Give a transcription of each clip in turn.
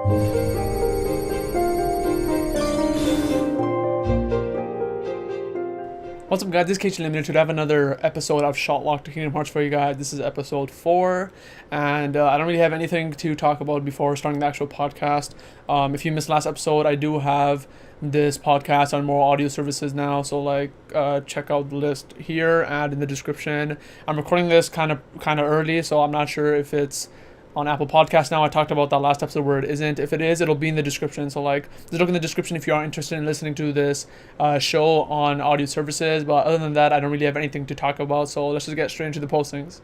What's up, guys? This is KhUnlimited. Today I have another episode of Shotlocked Kingdom Hearts for you guys. This is episode 4, and I don't really have anything to talk about before starting the actual podcast. If you missed last episode, I do have this podcast on more audio services now, so check out the list here and in the description. I'm recording this kind of early, so I'm not sure if it's on Apple Podcasts now. I talked about that last episode where it isn't. If it is, it'll be in the description. So just look in the description if you are interested in listening to this show on audio services. But other than that, I don't really have anything to talk about. So let's just get straight into the postings.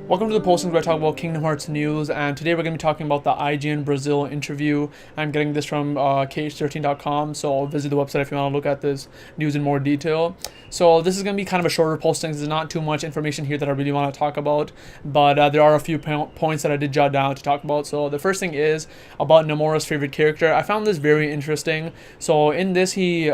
Welcome to the postings where I talk about Kingdom Hearts news, and today we're going to be talking about the IGN Brazil interview. I'm getting this from KH13.com, so visit the website if you want to look at this news in more detail. So this is going to be kind of a shorter posting. There's not too much information here that I really want to talk about, but there are a few points that I did jot down to talk about. So the first thing is about Nomura's favorite character. I found this very interesting. So in this, he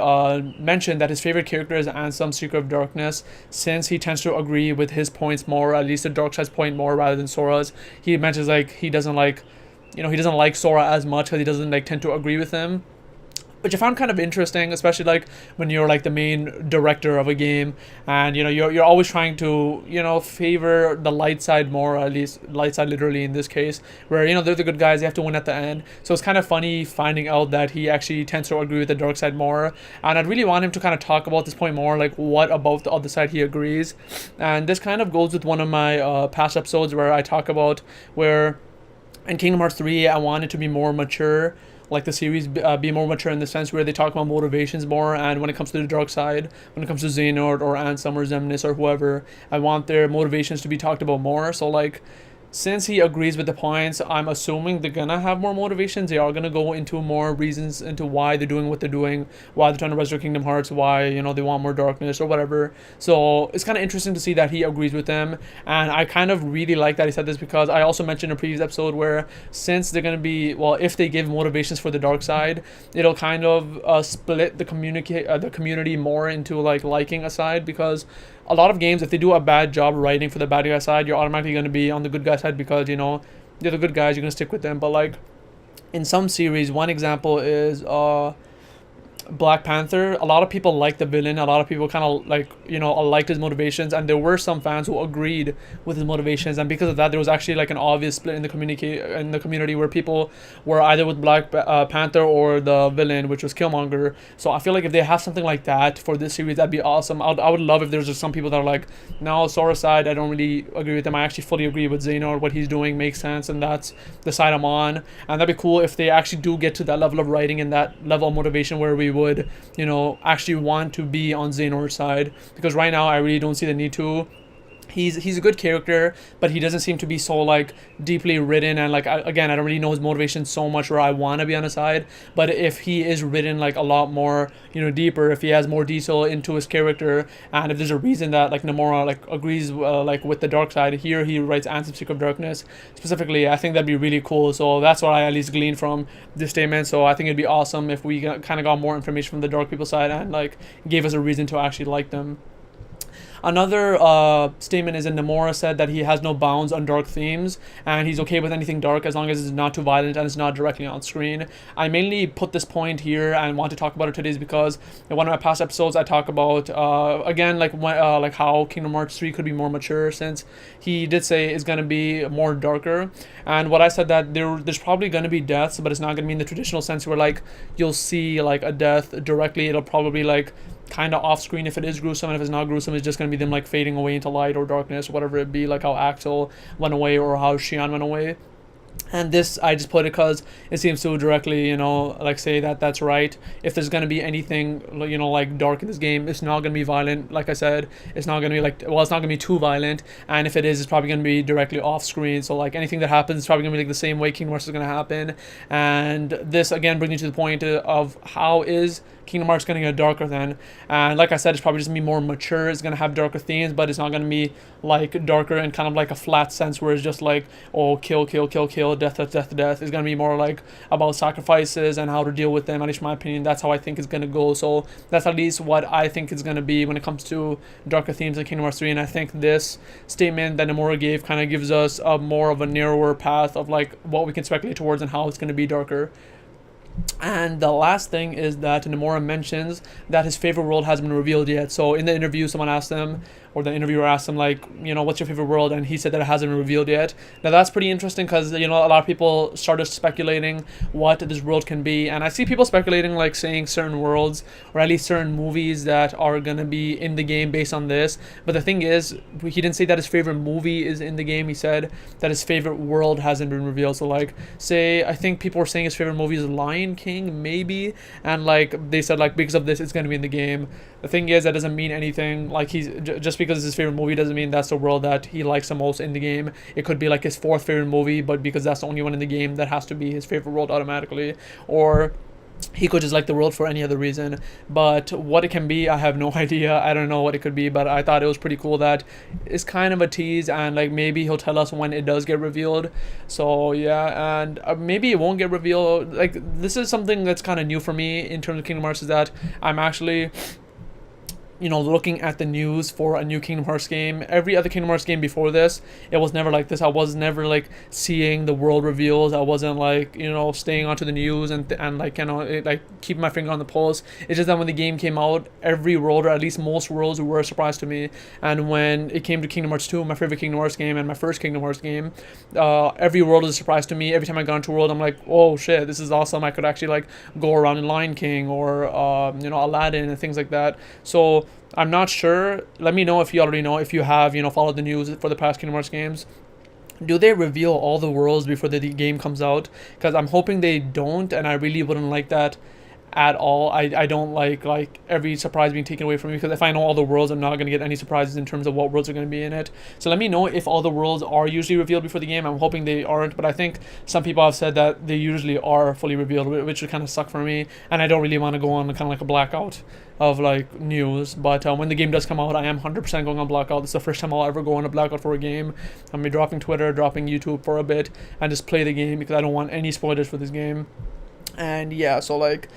mentioned that his favorite character is Ansem, Seeker of Darkness, since he tends to agree with his points more, at least the dark side's point more rather than Sora's. He mentions he doesn't like Sora as much because he doesn't tend to agree with him, which I found kind of interesting, especially when you're the main director of a game, and you're always trying to favor the light side more, or at least light side literally in this case, where they're the good guys, they have to win at the end. So it's kind of funny finding out that he actually tends to agree with the dark side more, and I'd really want him to kind of talk about this point more, what about the other side he agrees. And this kind of goes with one of my past episodes where I talk about where in Kingdom Hearts 3 I want it to be more mature, the series be more mature in the sense where they talk about motivations more. And when it comes to the dark side, when it comes to Xehanort or Ansem or Xemnas or whoever, I want their motivations to be talked about more. So since he agrees with the points, I'm assuming they're gonna have more motivations. They are gonna go into more reasons into why they're doing what they're doing, why they're trying to restore Kingdom Hearts, why they want more darkness or whatever. So it's kind of interesting to see that he agrees with them, and I kind of really like that he said this, because I also mentioned in a previous episode where since they're gonna be, if they give motivations for the dark side, it'll kind of split the community more into liking a side, because a lot of games, if they do a bad job writing for the bad guy side, you're automatically going to be on the good guy side because they're the good guys, you're going to stick with them. But in some series, one example is Black Panther. A lot of people like the villain. A lot of people kind of liked his motivations, and there were some fans who agreed with his motivations, and because of that there was actually an obvious split in the community where people were either with Black Panther or the villain, which was Killmonger. So I feel like if they have something like that for this series, that'd be awesome. I would love if there's just some people that are no, Sora's side, I don't really agree with them. I actually fully agree with Xehanort. What he's doing makes sense, and that's the side I'm on. And that'd be cool if they actually do get to that level of writing and that level of motivation where we would actually want to be on Xehanort's side, because right now I really don't see the need to. He's a good character, but he doesn't seem to be so deeply written, and again, I don't really know his motivation so much where I want to be on his side. But if he is written a lot more deeper, if he has more detail into his character, and if there's a reason that Nomura agrees with the dark side, here he writes Ansem, Seeker of Darkness specifically, I think that'd be really cool. So that's what I at least gleaned from this statement. So I think it'd be awesome if we kind of got more information from the dark people side and gave us a reason to actually like them. Another statement is that Nomura said that he has no bounds on dark themes, and he's okay with anything dark as long as it's not too violent and it's not directly on screen. I mainly put this point here and want to talk about it today because in one of my past episodes I talk about again how Kingdom Hearts 3 could be more mature, since he did say it's going to be more darker. And what I said that there's probably going to be deaths, but it's not going to be in the traditional sense where you'll see a death directly. It'll probably kind of off screen if it is gruesome, and if it's not gruesome, it's just going to be them fading away into light or darkness, whatever it be, how Axel went away or how Xian went away. And this, I just put it because it seems to directly, say that that's right. If there's going to be anything, dark in this game, it's not going to be violent. Like I said, it's not going to be it's not going to be too violent. And if it is, it's probably going to be directly off screen. So anything that happens is probably going to be the same way Kingdom Hearts is going to happen. And this, again, brings me to the point of how is Kingdom Hearts going to get darker then. And like I said, it's probably just going to be more mature. It's going to have darker themes, but it's not going to be darker in kind of a flat sense where it's just oh, kill, kill, kill, kill. kill, death. It's gonna be more like about sacrifices and how to deal with them. At least in my opinion, that's how I think it's gonna go. So that's at least what I think it's gonna be when it comes to darker themes in Kingdom Hearts 3. And I think this statement that Nomura gave kind of gives us a more of a narrower path of like what we can speculate towards and how it's gonna be darker. And the last thing is that Nomura mentions that his favorite world hasn't been revealed yet. So in the interview, someone asked him, or the interviewer asked him, like, what's your favorite world? And he said that it hasn't been revealed yet. Now that's pretty interesting because, a lot of people started speculating what this world can be. And I see people speculating, like saying certain worlds, or at least certain movies that are going to be in the game based on this. But the thing is, he didn't say that his favorite movie is in the game. He said that his favorite world hasn't been revealed. So like, say, I think people were saying his favorite movie is Lion King, maybe. And like, they said like, because of this, it's going to be in the game. The thing is, that doesn't mean anything. Like, he's just because it's his favorite movie doesn't mean that's the world that he likes the most in the game. It could be like his fourth favorite movie, but because that's the only one in the game, that has to be his favorite world automatically. Or he could just like the world for any other reason. But what it can be, I have no idea. I don't know what it could be, but I thought it was pretty cool that it's kind of a tease, and like maybe he'll tell us when it does get revealed. So yeah, and maybe it won't get revealed. Like, this is something that's kind of new for me in terms of Kingdom Hearts, is that I'm actually looking at the news for a new Kingdom Hearts game. Every other Kingdom Hearts game before this, it was never like this. I was never like seeing the world reveals. I wasn't like, staying onto the news and like, like keeping my finger on the pulse. It's just that when the game came out, every world, or at least most worlds, were a surprise to me. And when it came to Kingdom Hearts 2, my favorite Kingdom Hearts game and my first Kingdom Hearts game, every world was a surprise to me. Every time I got into a world, I'm like, oh shit, this is awesome. I could actually like go around in Lion King or Aladdin and things like that. So I'm not sure. Let me know if you already know, if you have, followed the news for the past Kingdom Hearts games. Do they reveal all the worlds before the game comes out? Because I'm hoping they don't, and I really wouldn't like that at all. I don't like every surprise being taken away from me, because if I know all the worlds, I'm not going to get any surprises in terms of what worlds are going to be in it. So let me know if all the worlds are usually revealed before the game. I'm hoping they aren't, but I think some people have said that they usually are fully revealed, which would kind of suck for me, and I don't really want to go on kind of like a blackout of like news. But when the game does come out, I am 100% going on blackout. This is the first time I'll ever go on a blackout for a game. I'm going to be dropping Twitter, dropping YouTube for a bit, and just play the game, because I don't want any spoilers for this game. And yeah, so like,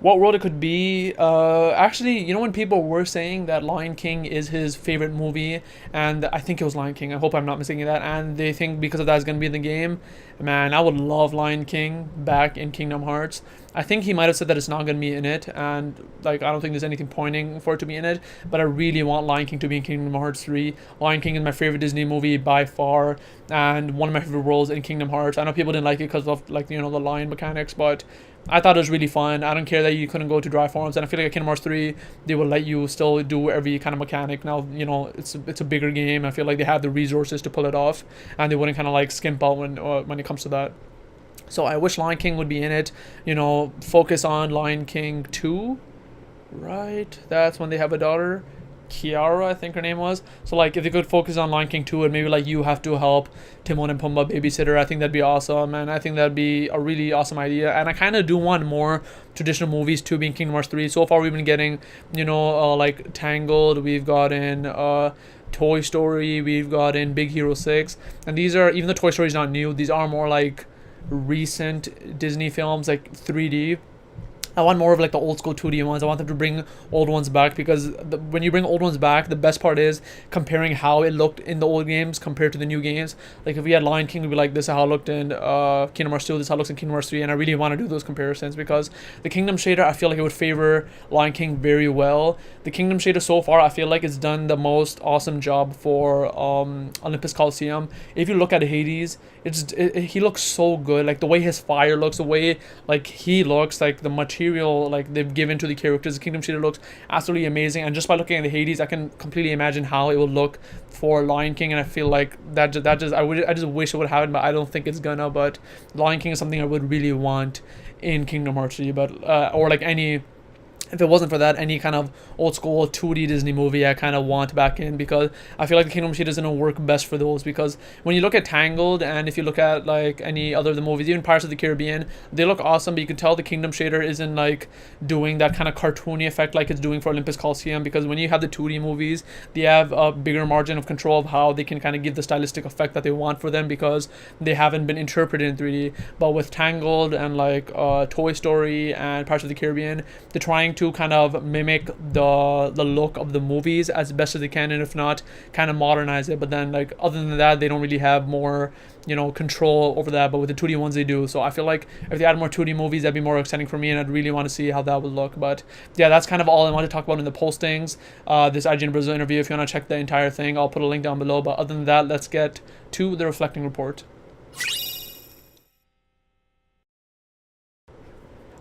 what world it could be, actually, when people were saying that Lion King is his favorite movie, and I think it was Lion King, I hope I'm not missing that, and they think because of that it's going to be in the game, man, I would love Lion King back in Kingdom Hearts. I think he might have said that it's not going to be in it, and like, I don't think there's anything pointing for it to be in it, but I really want Lion King to be in Kingdom Hearts 3. Lion King is my favorite Disney movie by far, and one of my favorite worlds in Kingdom Hearts. I know people didn't like it because of like, the lion mechanics, but I thought it was really fun. I don't care that you couldn't go to dry forms, and I feel like at Kingdom Hearts 3, they will let you still do every kind of mechanic. Now, it's a bigger game. I feel like they have the resources to pull it off, and they wouldn't kind of like skimp out when it comes to that. So I wish Lion King would be in it. Focus on Lion King 2, right? That's when they have a daughter, Kiara, I think her name was. So like, if they could focus on Lion King 2, and maybe like you have to help Timon and Pumbaa babysitter, I think that'd be awesome, and I think that'd be a really awesome idea. And I kind of do want more traditional movies too being Kingdom Hearts 3. So far we've been getting, like Tangled, we've gotten Toy Story, we've gotten Big Hero 6, and these are, even though Toy Story is not new, these are more like recent Disney films, like 3D. I want more of like the old school 2D ones. I want them to bring old ones back, because when you bring old ones back, the best part is comparing how it looked in the old games compared to the new games. Like if we had Lion King, we'd be like, this is how it looked in Kingdom Hearts 2, this is how it looks in Kingdom Hearts 3, and I really want to do those comparisons, because the Kingdom shader, I feel like it would favor Lion King very well. The Kingdom shader so far, I feel like it's done the most awesome job for Olympus Coliseum. If you look at Hades, he looks so good. Like the way his fire looks, the way like he looks, like the material like they've given to the characters, the Kingdom shader looks absolutely amazing. And just by looking at the Hades, I can completely imagine how it would look for Lion King, and I feel like I just wish it would happen, but I don't think it's gonna. But Lion King is something I would really want in Kingdom Hearts 3, but or like any if it wasn't for that, any kind of old school 2D Disney movie I kind of want back in, because I feel like the Kingdom Sheet is going to work best for those. Because when you look at Tangled, and if you look at like any other of the movies, even Pirates of the Caribbean, they look awesome, but you can tell the Kingdom Shader isn't like doing that kind of cartoony effect like it's doing for Olympus Coliseum. Because when you have the 2D movies, they have a bigger margin of control of how they can kind of give the stylistic effect that they want for them, because they haven't been interpreted in 3D. But with Tangled and like Toy Story and Pirates of the Caribbean, they're trying to kind of mimic the look of the movies as best as they can, and if not, kind of modernize it. But then, like, other than that, they don't really have more, control over that. But with the 2D ones, they do. So I feel like if they add more 2D movies, that'd be more exciting for me, and I'd really want to see how that would look. But yeah, that's kind of all I want to talk about in the postings. This IGN Brazil interview, if you want to check the entire thing, I'll put a link down below. But other than that, let's get to the reflecting report.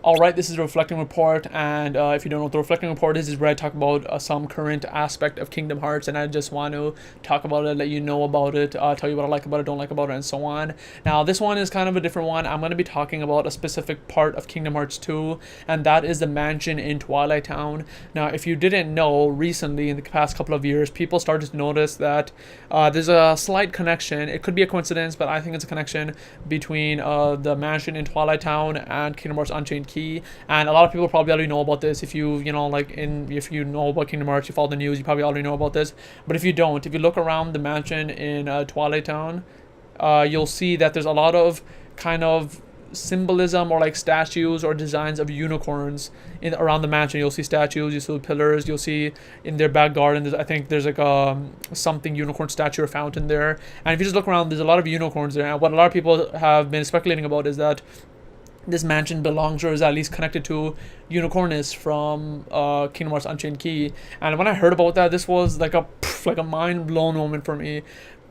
Alright, this is the Reflecting Report, and if you don't know what the Reflecting Report is where I talk about some current aspect of Kingdom Hearts, and I just want to talk about it, let you know about it, tell you what I like about it, don't like about it, and so on. Now, this one is kind of a different one. I'm going to be talking about a specific part of Kingdom Hearts 2, and that is the mansion in Twilight Town. Now, if you didn't know, recently, in the past couple of years, people started to notice that there's a slight connection. It could be a coincidence, but I think it's a connection between the mansion in Twilight Town and Kingdom Hearts Unchained Key. And a lot of people probably already know about this. If you if you know about Kingdom Hearts, you follow the news, you probably already know about this. But if you don't, if you look around the mansion in Twilight Town, you'll see that there's a lot of kind of symbolism or like statues or designs of unicorns around the mansion. You'll see statues, you'll see pillars, you'll see in their back garden, I think there's like something unicorn statue or fountain there. And if you just look around, there's a lot of unicorns there. And what a lot of people have been speculating about is that this mansion belongs, or is at least connected to, Unicornus from Kingdom Hearts Unchained Key. And when I heard about that, this was like a mind blown moment for me.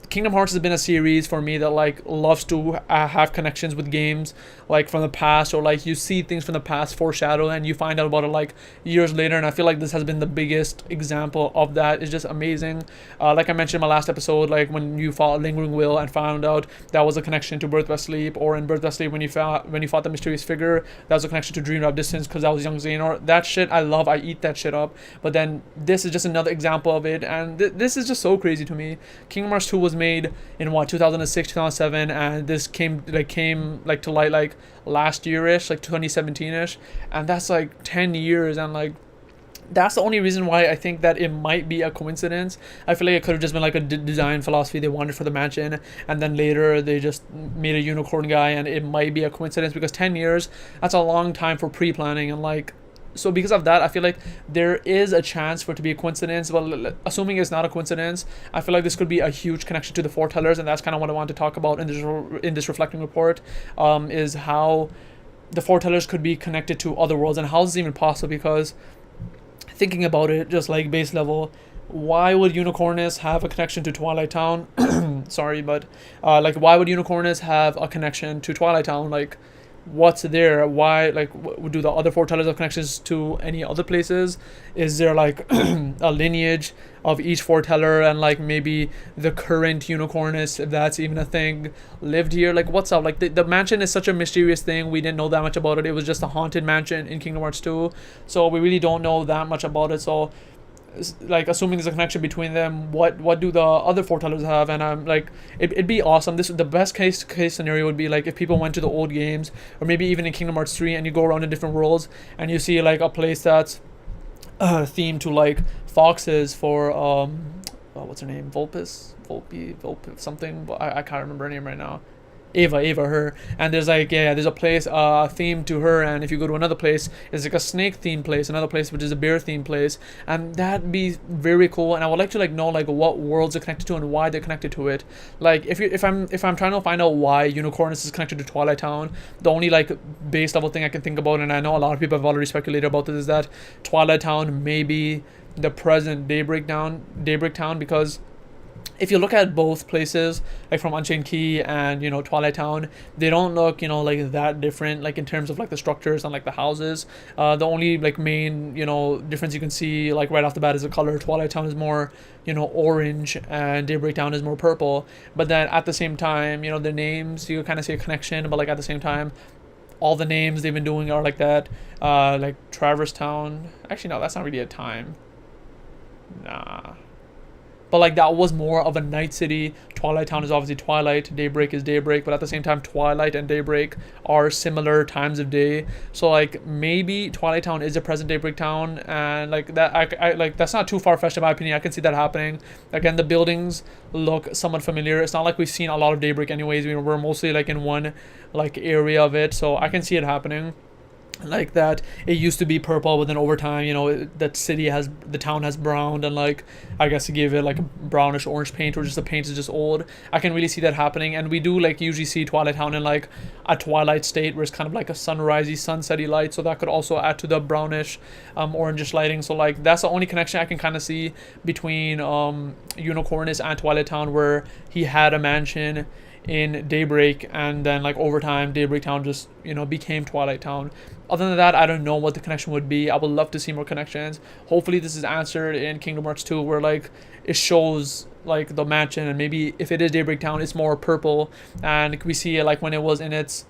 Kingdom Hearts has been a series for me that like loves to have connections with games like from the past, or like you see things from the past foreshadow and you find out about it like years later. And I feel like this has been the biggest example of that. It's just amazing. Like I mentioned in my last episode, like when you fought Lingering Will and found out that was a connection to Birth by Sleep, or in Birth by Sleep when you fought the mysterious figure, that was a connection to Dream Drop Distance because that was young Xehanort. That shit I love. I eat that shit up. But then this is just another example of it, and this is just so crazy to me. Kingdom Hearts 2 was made in 2006, 2007, and this came to light like last year-ish, like 2017-ish, and that's like 10 years. And like that's the only reason why I think that it might be a coincidence. I feel like it could have just been like a design philosophy they wanted for the mansion, and then later they just made a unicorn guy, and it might be a coincidence because 10 years, that's a long time for pre-planning. And like, so because of that, I feel like there is a chance for it to be a coincidence. Well, assuming it's not a coincidence, I feel like this could be a huge connection to the Foretellers, and that's kind of what I want to talk about in this reflecting report, is how the Foretellers could be connected to other worlds, and how is this even possible? Because thinking about it, just like base level, why would Unicornus have a connection to Twilight Town? Sorry, but like, why would Unicornus have a connection to Twilight Town? Like, what's there? Why, like, do the other Foretellers have connections to any other places? Is there like a lineage of each Foreteller, and like maybe the current Unicornus, if that's even a thing, lived here? Like, what's up? Like, the mansion is such a mysterious thing. We didn't know that much about it. It was just a haunted mansion in Kingdom Hearts 2, so we really don't know that much about it. So like, assuming there's a connection between them, what do the other Foretellers have? And I'm like, it'd be awesome. The best case scenario would be like if people went to the old games, or maybe even in Kingdom Hearts 3, and you go around in different worlds and you see like a place that's themed to like foxes for what's her name, Volpe something, but I can't remember her name right now. Ava, her. And there's like, yeah, there's a place themed to her, and if you go to another place, it's like a snake themed place, another place which is a bear themed place, and that'd be very cool. And I would like to like know like what worlds are connected to and why they're connected to it. Like, if I'm trying to find out why Unicornus is connected to Twilight Town, the only like base level thing I can think about, and I know a lot of people have already speculated about this, is that Twilight Town may be the present Daybreak Town, because if you look at both places, like from Unchained Key and, Twilight Town, they don't look, like that different, like in terms of like the structures and like the houses. The only like main, difference you can see like right off the bat is the color. Twilight Town is more, orange, and Daybreak Town is more purple. But then at the same time, the names, you kind of see a connection, but like at the same time, all the names they've been doing are like that. Like Traverse Town. Actually, no, that's not really a time. Nah. But like that was more of a night city. Twilight Town is obviously twilight, daybreak is daybreak, but at the same time twilight and daybreak are similar times of day. So like maybe Twilight Town is a present daybreak town, and like that I like that's not too far-fetched in my opinion. I can see that happening. Again, the buildings look somewhat familiar. It's not like we've seen a lot of daybreak anyways. We're mostly like in one like area of it, so I can see it happening. Like that it used to be purple, but then over time, you know, the town has browned, and like I guess to give it like a brownish orange paint, or just the paint is just old. I can really see that happening, and we do like usually see Twilight Town in like a twilight state where it's kind of like a sunrisey, sunsetty light, so that could also add to the brownish orangish lighting. So like that's the only connection I can kind of see between Unicornus and Twilight Town, where he had a mansion in Daybreak, and then like over time Daybreak Town just, you know, became Twilight Town. Other than that, I don't know what the connection would be. I would love to see more connections. Hopefully this is answered in Kingdom Hearts 2, where like it shows like the mansion, and maybe if it is Daybreak Town, it's more purple, and we see it like when it was in its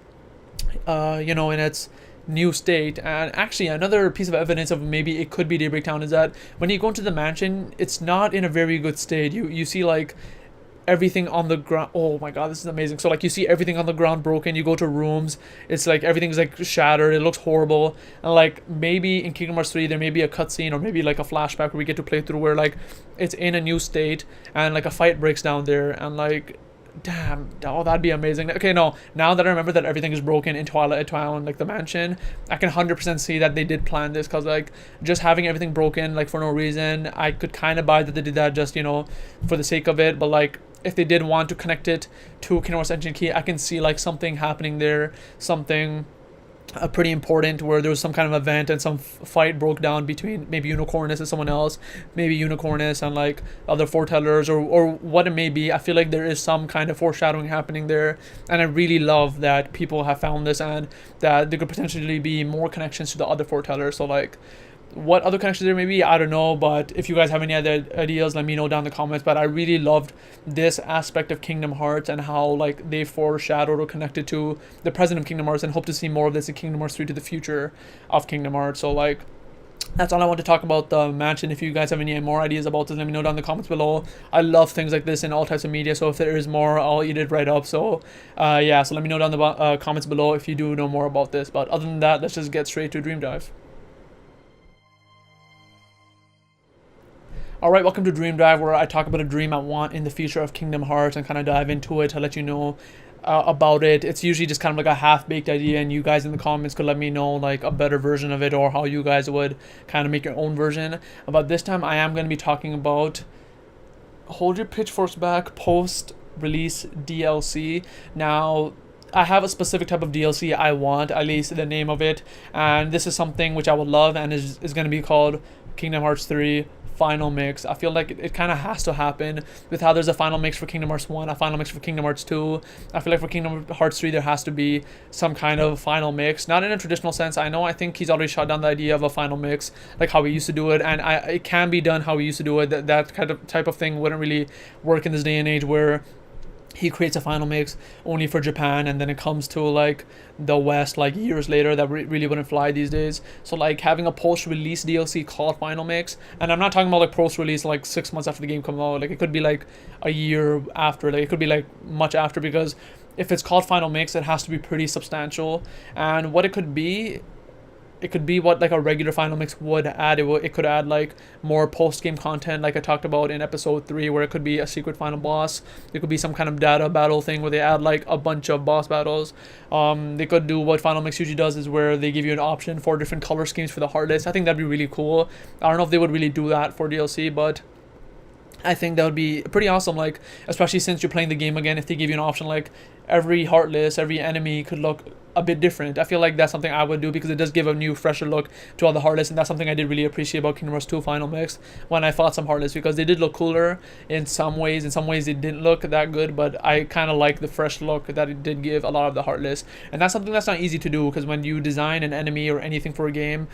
you know, in its new state. And actually another piece of evidence of maybe it could be Daybreak Town is that when you go into the mansion, it's not in a very good state. You see like everything on the ground. Oh my god, this is amazing. So like you see everything on the ground broken. You go to rooms, it's like everything's like shattered. It looks horrible. And like maybe in Kingdom Hearts 3 there may be a cutscene, or maybe like a flashback where we get to play through where like it's in a new state and like a fight breaks down there, and like damn, oh, that'd be amazing. Okay, no, now that I remember that everything is broken in Twilight Town, like the mansion, I can 100% see that they did plan this, because like just having everything broken like for no reason, I could kind of buy that they did that just, you know, for the sake of it. But like if they did want to connect it to Kingdom Hearts Engine Key, I can see like something happening there, something pretty important, where there was some kind of event and some fight broke down between maybe Unicornus and someone else, maybe Unicornus and like other Foretellers, or what it may be. I feel like there is some kind of foreshadowing happening there, and I really love that people have found this, and that there could potentially be more connections to the other Foretellers. So like what other connections there may be, I don't know, but if you guys have any other ideas, let me know down in the comments. But I really loved this aspect of Kingdom Hearts, and how like they foreshadowed or connected to the present of Kingdom Hearts, and hope to see more of this in Kingdom Hearts 3 to the future of Kingdom Hearts. So like that's all I want to talk about the mansion. If you guys have any more ideas about this, let me know down in the comments below. I love things like this in all types of media, so if there is more, I'll eat it right up. So yeah, so let me know down in the comments below if you do know more about this. But other than that, let's just get straight to Dream Dive. Alright, welcome to Dream Dive, where I talk about a dream I want in the future of Kingdom Hearts and kind of dive into it to let you know about it. It's usually just kind of like a half-baked idea, and you guys in the comments could let me know like a better version of it, or how you guys would kind of make your own version. But this time I am going to be talking about, hold your pitchforks back, post-release DLC. Now, I have a specific type of DLC I want, at least the name of it, and this is something which I would love, and is going to be called Kingdom Hearts 3 Final Mix. I feel like it kind of has to happen, with how there's a final mix for Kingdom Hearts 1, a final mix for Kingdom Hearts 2. I feel like for Kingdom Hearts 3 there has to be some kind of final mix, not in a traditional sense. I think he's already shot down the idea of a final mix like how we used to do it, and it can be done how we used to do it. That kind of type of thing wouldn't really work in this day and age, where he creates a final mix only for Japan, and then it comes to like the West like years later. That really wouldn't fly these days. So like having a post-release DLC called Final Mix, and I'm not talking about like post-release like 6 months after the game comes out. Like it could be like a year after, like it could be like much after, because if it's called Final Mix, it has to be pretty substantial. And what it could be, it could be what like a regular final mix would add. It could add like more post-game content, like I talked about in episode 3, where it could be a secret final boss. It could be some kind of data battle thing where they add like a bunch of boss battles. They could do what final mix usually does, is where they give you an option for different color schemes for the heartless. I think that'd be really cool. I don't know if they would really do that for DLC, but I think that would be pretty awesome, like especially since you're playing the game again. If they give you an option like every heartless, every enemy could look a bit different, I feel like that's something I would do, because it does give a new, fresher look to all the heartless. And that's something I did really appreciate about Kingdom Hearts 2 Final Mix when I fought some heartless, because they did look cooler in some ways. In some ways they didn't look that good, but I kind of like the fresh look that it did give a lot of the heartless. And that's something that's not easy to do, because when you design an enemy or anything for a game,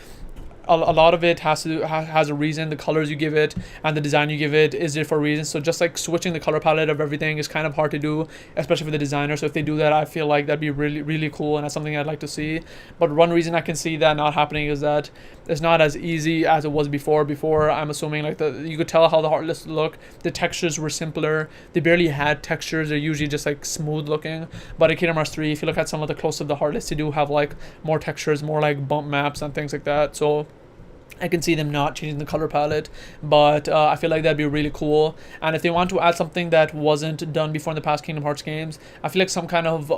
a lot of it has a reason. The colors you give it and the design you give it is there for a reason. So just like switching the color palette of everything is kind of hard to do, especially for the designer. So if they do that, I feel like that'd be really, really cool, and that's something I'd like to see. But one reason I can see that not happening is that it's not as easy as it was before. Before, I'm assuming like you could tell how the heartless look. The textures were simpler. They barely had textures. They're usually just like smooth looking. But in Kingdom Hearts 3, if you look at some of the close of the heartless, they do have like more textures, more like bump maps and things like that. So I can see them not changing the color palette, but I feel like that'd be really cool. And if they want to add something that wasn't done before in the past Kingdom Hearts games, I feel like some kind of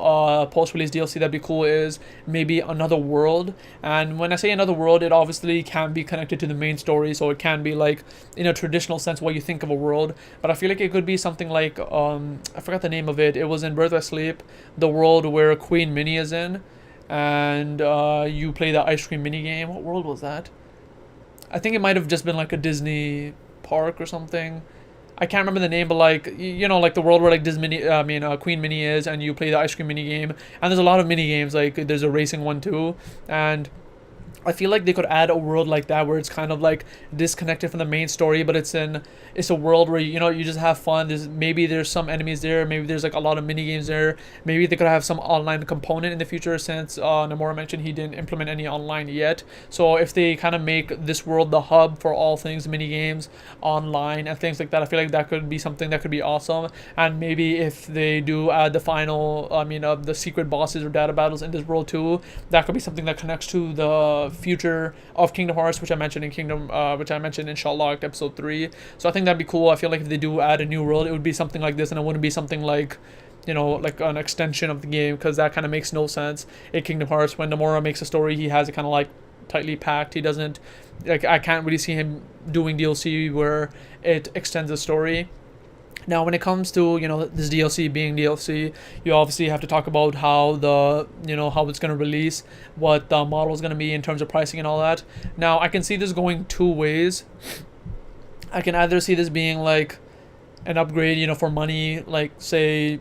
post-release DLC that'd be cool is maybe another world. And when I say another world, it obviously can be connected to the main story, so it can be like in a traditional sense what you think of a world. But I feel like it could be something like I forgot the name of it. It was in Birth by Sleep, the world where Queen Minnie is in, and you play the ice cream mini game. What world was that? I think it might have just been like a Disney park or something. I can't remember the name, but like, you know, like the world where like Queen Minnie is, and you play the ice cream mini game. And there's a lot of mini games, like there's a racing one too. And I feel like they could add a world like that where it's kind of like disconnected from the main story, but it's a world where, you know, you just have fun. There's some enemies there, maybe there's like a lot of mini games there. Maybe they could have some online component in the future, since Nomura mentioned he didn't implement any online yet. So if they kind of make this world the hub for all things mini games, online and things like that, I feel like that could be something that could be awesome. And maybe if they do add the final of the secret bosses or data battles in this world too, that could be something that connects to the future of Kingdom Hearts, which I mentioned in Shotlocked episode 3. So I think that'd be cool. I feel like if they do add a new world, it would be something like this, and it wouldn't be something like, you know, like an extension of the game, because that kind of makes no sense in Kingdom Hearts. When Nomura makes a story, he has it kind of like tightly packed. He doesn't, like, I can't really see him doing DLC where it extends the story. Now, when it comes to, you know, this DLC being DLC, you obviously have to talk about how how it's going to release, what the model is going to be in terms of pricing and all that. Now, I can see this going two ways. I can either see this being like an upgrade, you know, for money, like say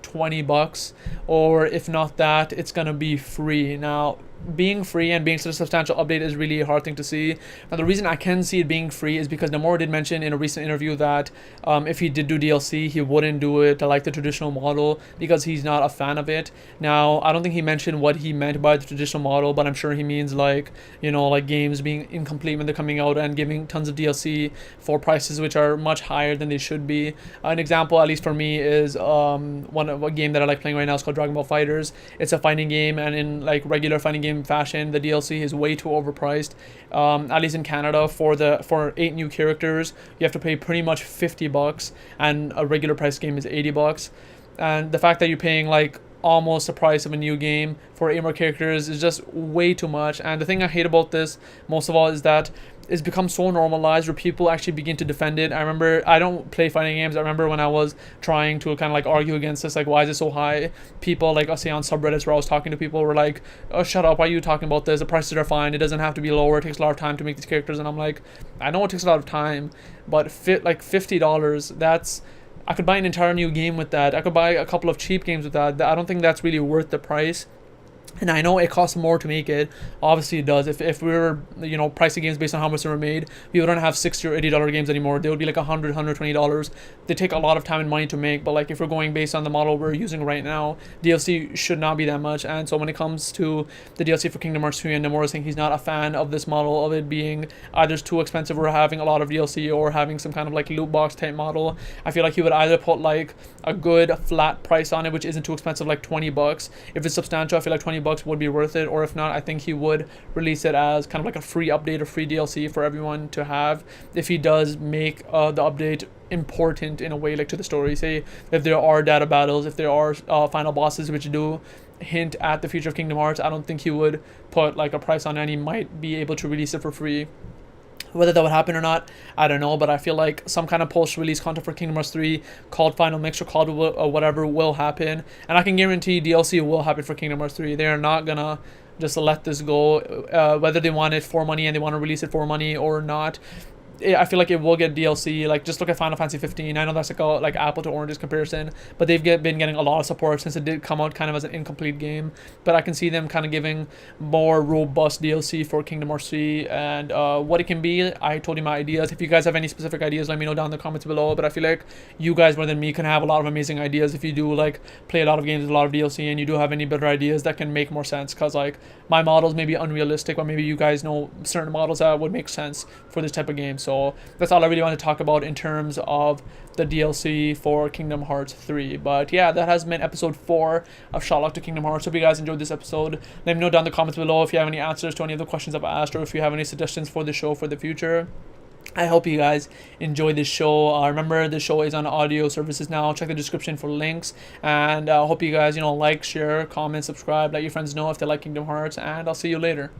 $20, or if not that, it's going to be free. Now, being free and being such a substantial update is really a hard thing to see. Now, the reason I can see it being free is because Nomura did mention in a recent interview that if he did do DLC, he wouldn't do it like the traditional model because he's not a fan of it. Now, I don't think he mentioned what he meant by the traditional model, but I'm sure he means like, you know, like games being incomplete when they're coming out and giving tons of DLC for prices which are much higher than they should be. An example, at least for me, is a game that I like playing right now is called Dragon Ball FighterZ. It's a fighting game, and in like regular fighting game fashion, the DLC is way too overpriced. At least in Canada, for 8 new characters, you have to pay pretty much $50, and a regular price game is $80. And the fact that you're paying like almost the price of a new game for 8 more characters is just way too much. And the thing I hate about this most of all is that it's become so normalized where people actually begin to defend it. I remember, I don't play fighting games. I remember when I was trying to kind of like argue against this, like, why is it so high? People, like, I'll say on subreddits where I was talking to people, were like, oh, shut up, why are you talking about this? The prices are fine. It doesn't have to be lower. It takes a lot of time to make these characters. And I'm like, I know it takes a lot of time, but like $50, that's, I could buy an entire new game with that. I could buy a couple of cheap games with that. I don't think that's really worth the price. And I know it costs more to make it. Obviously it does. If we were, you know, pricing games based on how much they were made, we wouldn't have $60 or $80 games anymore. They would be like $100, $120. They take a lot of time and money to make. But like if we're going based on the model we're using right now, DLC should not be that much. And so when it comes to the DLC for Kingdom Hearts 3, and Nomura saying he's not a fan of this model, of it being either too expensive or having a lot of DLC or having some kind of like loot box type model, I feel like he would either put like a good flat price on it, which isn't too expensive, like $20. If it's substantial, I feel like $20 would be worth it. Or if not, I think he would release it as kind of like a free update or free DLC for everyone to have, if he does make the update important in a way, like to the story. Say if there are data battles, if there are final bosses which do hint at the future of Kingdom Hearts, I don't think he would put like a price on it, and he might be able to release it for free. Whether that would happen or not, I don't know, but I feel like some kind of post-release content for Kingdom Hearts 3 called Final Mix or called whatever will happen. And I can guarantee DLC will happen for Kingdom Hearts 3. They are not gonna just let this go, whether they want it for money and they want to release it for money or not. I feel like it will get DLC. Like, just look at Final Fantasy 15. I know that's like a like apple to oranges comparison, but they've been getting a lot of support since it did come out kind of as an incomplete game. But I can see them kind of giving more robust DLC for Kingdom Hearts 3 and what it can be. I told you my ideas. If you guys have any specific ideas, let me know down in the comments below. But I feel like you guys more than me can have a lot of amazing ideas if you do like play a lot of games with a lot of DLC and you do have any better ideas that can make more sense. Because like my models may be unrealistic, or maybe you guys know certain models that would make sense for this type of game. So that's all I really want to talk about in terms of the DLC for Kingdom Hearts 3. But yeah, that has been episode 4 of Shotlocked to Kingdom Hearts. Hope you guys enjoyed this episode. Let me know down in the comments below if you have any answers to any of the questions I've asked, or if you have any suggestions for the show for the future. I hope you guys enjoy this show. Remember, the show is on audio services now. Check the description for links. And I hope you guys, like, share, comment, subscribe, let your friends know if they like Kingdom Hearts. And I'll see you later.